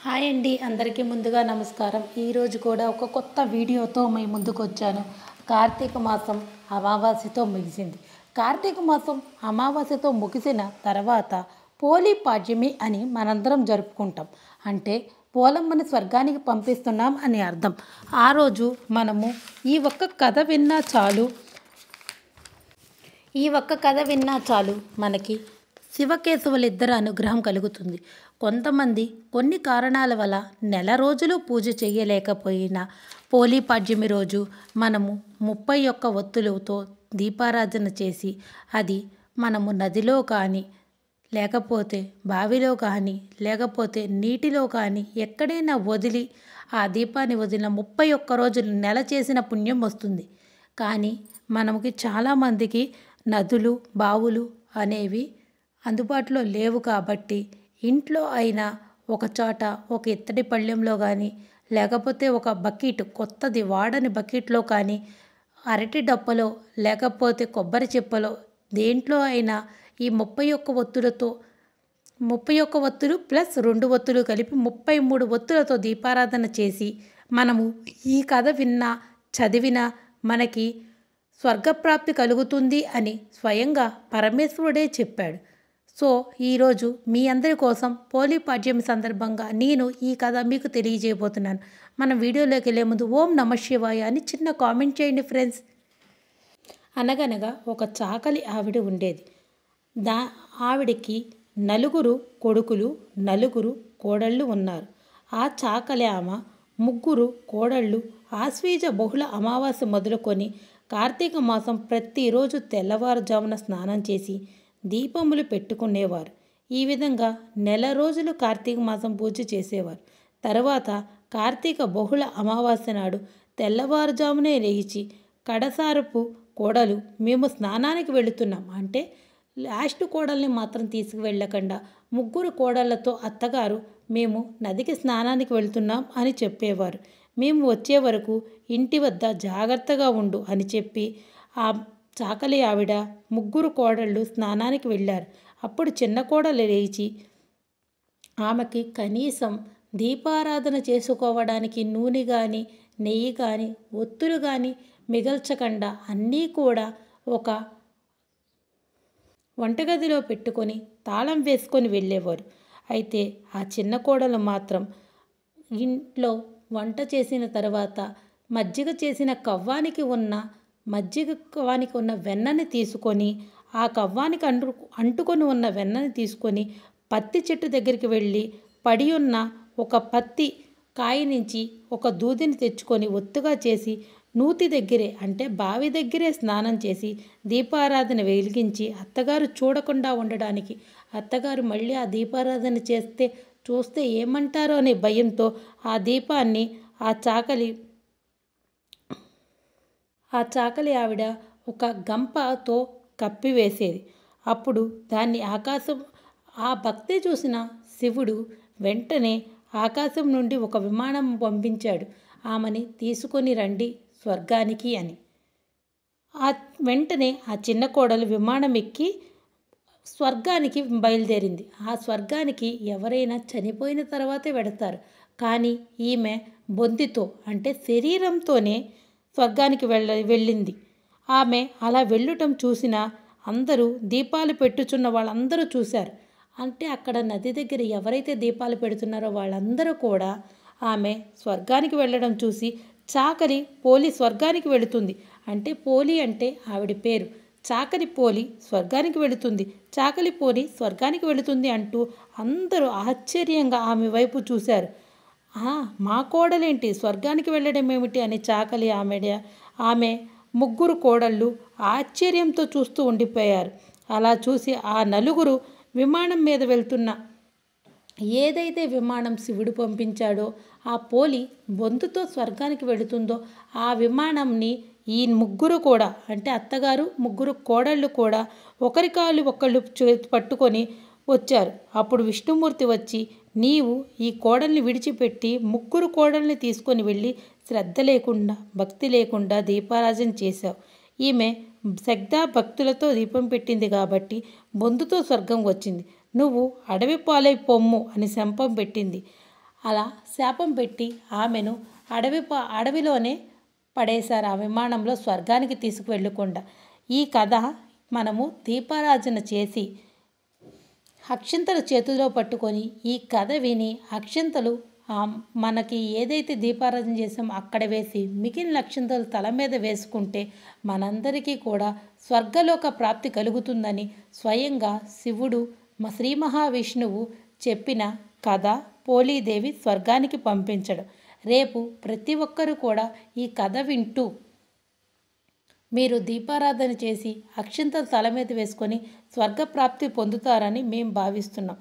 Hi అండి, అందరికీ ముందుగా నమస్కారం. ఈరోజు కూడా ఒక కొత్త వీడియోతో మీ ముందుకు వచ్చాను. కార్తీక మాసం అమావాస్యతో ముగిసింది. కార్తీక మాసం అమావాస్యతో ముగిసిన తర్వాత పోలి పాడ్యమి అని మనందరం జరుపుకుంటాం. అంటే పోలమ్మని స్వర్గానికి పంపిస్తున్నాం అని అర్థం. ఆ రోజు మనము ఈ ఒక్క కథ విన్నా చాలు మనకి శివకేశవులిద్దరి అనుగ్రహం కలుగుతుంది. కొంతమంది కొన్ని కారణాల వల్ల నెల రోజులు పూజ చేయలేకపోయినా పోలి పాడ్యమి రోజు మనము 31 ఒత్తులతో దీపారాధన చేసి అది మనము నదిలో కానీ లేకపోతే బావిలో కానీ లేకపోతే నీటిలో కానీ ఎక్కడైనా వదిలి ఆ దీపాన్ని వదిలిన 31 రోజులు నెల చేసిన పుణ్యం వస్తుంది. కానీ మనకి చాలామందికి నదులు బావులు అనేవి అందుబాటులో లేవు కాబట్టి ఇంట్లో అయినా ఒక చోట ఒక ఇత్తడి పళ్ళెంలో కానీ లేకపోతే ఒక బకెట్ కొత్తది వాడని బకెట్లో కానీ అరటి డప్పలో లేకపోతే కొబ్బరి చిప్పలో దేంట్లో అయినా ఈ 31 ఒత్తులతో 31 ఒత్తులు ప్లస్ 2 ఒత్తులు కలిపి 33 ఒత్తులతో దీపారాధన చేసి మనము ఈ కథ విన్నా చదివినా మనకి స్వర్గప్రాప్తి కలుగుతుంది అని స్వయంగా పరమేశ్వరుడే చెప్పాడు. సో ఈరోజు మీ అందరి కోసం పోలి పాడ్యమి సందర్భంగా నేను ఈ కథ మీకు తెలియజేయబోతున్నాను. మనం వీడియోలోకి వెళ్ళే ముందు ఓం నమః శివాయ అని చిన్న కామెంట్ చేయండి ఫ్రెండ్స్. అనగనగా ఒక చాకలి ఆవిడ ఉండేది. ఆవిడకి 4 కొడుకులు 4 కోడళ్ళు ఉన్నారు. ఆ చాకలి ఆమె 3 కోడళ్ళు ఆశ్వీజ బహుళ అమావాస్య మొదలుకొని కార్తీక మాసం ప్రతిరోజు తెల్లవారుజామున స్నానం చేసి దీపములు పెట్టుకునేవారు. ఈ విధంగా నెల రోజులు కార్తీక మాసం పూజ చేసేవారు. తర్వాత కార్తీక బహుళ అమావాస్య నాడు తెల్లవారుజామునే లేచి కడసారపు కోడలు మేము స్నానానికి వెళుతున్నాం అంటే లాస్ట్ కోడల్ని మాత్రం తీసుకువెళ్ళకుండా 3 కోడళ్లతో అత్తగారు మేము నదికి స్నానానికి వెళ్తున్నాం అని చెప్పేవారు. మేము వచ్చే వరకు ఇంటి వద్ద జాగ్రత్తగా ఉండు అని చెప్పి ఆ చాకలి ఆవిడ 3 కోడళ్ళు స్నానానికి వెళ్ళారు. అప్పుడు చిన్న కోడలు లేచి ఆమెకి కనీసం దీపారాధన చేసుకోవడానికి నూనె కానీ నెయ్యి కానీ ఒత్తులు కానీ మిగల్చకుండా అన్నీ కూడా ఒక వంటగదిలో పెట్టుకొని తాళం వేసుకొని వెళ్ళేవారు. అయితే ఆ చిన్న కోడలు మాత్రం ఇంట్లో వంట చేసిన తర్వాత మజ్జిగ కవ్వానికి ఉన్న వెన్నని తీసుకొని ఆ కవ్వానికి అంటుకొని ఉన్న వెన్నని తీసుకొని పత్తి చెట్టు దగ్గరికి వెళ్ళి పడి ఉన్న ఒక పత్తి కాయ నుంచి ఒక దూదిని తెచ్చుకొని ఒత్తుగా చేసి నూతి దగ్గరే అంటే బావి దగ్గరే స్నానం చేసి దీపారాధన వెలిగించి అత్తగారు చూడకుండా ఉండడానికి అత్తగారు మళ్ళీ ఆ దీపారాధన చూస్తే ఏమంటారో అనే భయంతో ఆ దీపాన్ని ఆ చాకలి ఆవిడ ఒక గంపతో కప్పివేసేది. అప్పుడు దాన్ని ఆ భక్తి చూసిన శివుడు వెంటనే ఆకాశం నుండి ఒక విమానం పంపించాడు. ఆమెని తీసుకొని రండి స్వర్గానికి అని. వెంటనే ఆ చిన్న కోడలు విమానం ఎక్కి స్వర్గానికి బయలుదేరింది. ఆ స్వర్గానికి ఎవరైనా చనిపోయిన తర్వాతే వెడతారు. కానీ ఈమె బొందితో అంటే శరీరంతోనే స్వర్గానికి వెళ్ళింది. ఆమె అలా వెళ్ళటం చూసిన అందరూ దీపాలు పెట్టుచున్న వాళ్ళందరూ చూశారు. అంటే అక్కడ నది దగ్గర ఎవరైతే దీపాలు పెడుతున్నారో వాళ్ళందరూ కూడా ఆమె స్వర్గానికి వెళ్ళడం చూసి చాకలి పోలి స్వర్గానికి వెళుతుంది అంటే పోలి అంటే ఆవిడ పేరు. చాకలి పోలి స్వర్గానికి వెళుతుంది, చాకలి పోలి స్వర్గానికి వెళుతుంది అంటూ అందరూ ఆశ్చర్యంగా ఆమె వైపు చూశారు. మా కోడలేంటి స్వర్గానికి వెళ్ళడం ఏమిటి అని చాకలి ఆమె 3 కోడళ్ళు ఆశ్చర్యంతో చూస్తూ ఉండిపోయారు. అలా చూసి ఆ 4 విమానం మీద వెళ్తున్న ఏదైతే విమానం శివుడు పంపించాడో ఆ పోలి బొందుతో స్వర్గానికి వెళుతుందో ఆ విమానంని ఈ 3 కూడా అంటే అత్తగారు 3 కోడళ్ళు కూడా ఒకరి కాళ్ళు ఒకళ్ళు పట్టుకొని వచ్చారు. అప్పుడు విష్ణుమూర్తి వచ్చి నీవు ఈ కోడల్ని విడిచిపెట్టి 3 కోడల్ని తీసుకొని వెళ్ళి శ్రద్ధ లేకుండా భక్తి లేకుండా దీపారాజన చేశావు. ఈమె శ్రద్ధ భక్తులతో దీపం పెట్టింది కాబట్టి బొందుతో స్వర్గం వచ్చింది. నువ్వు అడవి పాలై పొమ్ము అని శంపం పెట్టింది. అలా శాపం పెట్టి ఆమెను అడవిలోనే పడేశారు, ఆ విమానంలో స్వర్గానికి తీసుకువెళ్ళకుండా. ఈ కథ మనము దీపారాధన చేసి అక్షింతలు చేతిలో పట్టుకొని ఈ కథ విని అక్షింతలు మనకి ఏదైతే దీపారాధన చేసామో అక్కడ వేసి మిగిలిన అక్షింతలు తల మీద వేసుకుంటే మనందరికీ కూడా స్వర్గలోక ప్రాప్తి కలుగుతుందని స్వయంగా శివుడు శ్రీ మహావిష్ణువు చెప్పిన కథ పోలీదేవి స్వర్గానికి పంపించడం. రేపు ప్రతి ఒక్కరూ కూడా ఈ కథ వింటూ మీరు దీపారాధన చేసి అక్షింతలు తల మీద వేసుకొని స్వర్గప్రాప్తి పొందుతారని మేము భావిస్తున్నాం.